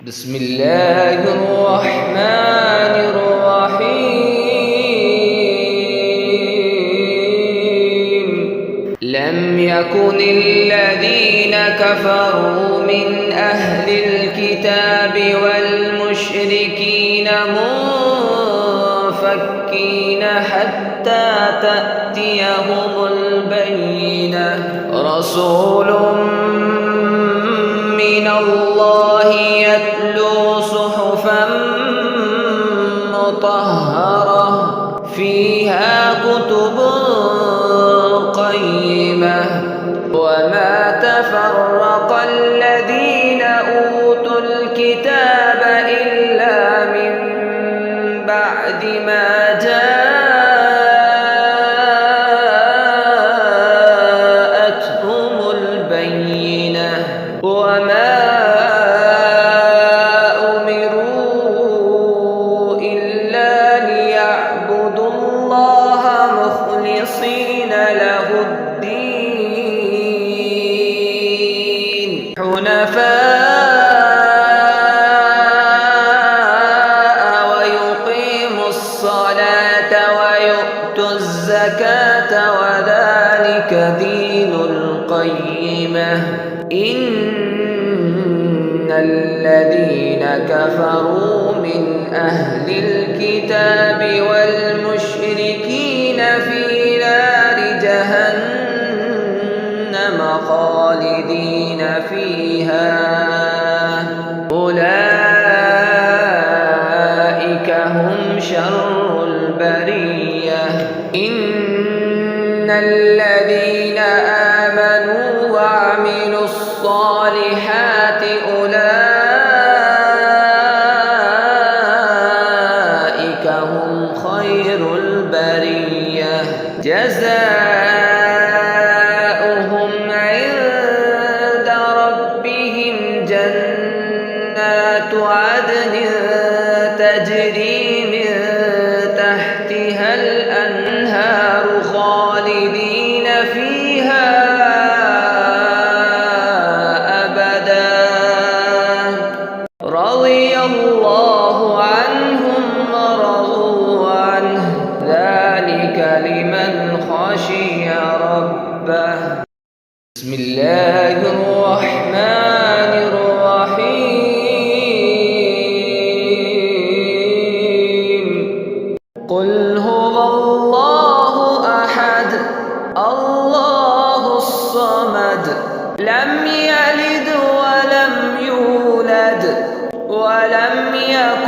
بسم الله الرحمن الرحيم. لم يكن الذين كفروا من أهل الكتاب والمشركين منفكين حتى تأتيهم البينة. رسول من الله يتلو صحفا مطهرة فيها كتب قيمة. وما تفرق الذين أوتوا الكتاب إلا من بعد ما جاءتهم البينة. وما أمروا إلا ليعبدوا الله مخلصين له الدين حنفاء ويقيموا الصلاة ويؤتوا الزكاة وذلك دين القيمة. إن الذين كفروا من أهل الكتاب والمشركين في نار جهنم خالدين فيها أولئك هم شر البرية. إن الذين آمنوا وعملوا الصالحات أولئك هم خير البرية. جزاؤهم عند ربهم جنات عدن تجري من تحتها الأنهار خالدين فيها رضي الله عنهم ورضوا عنه ذلك لمن خشي ربه. بسم الله الرحمن الرحيم. قل هو الله أحد الله الصمد لم يلد ولم يولد ولم يكن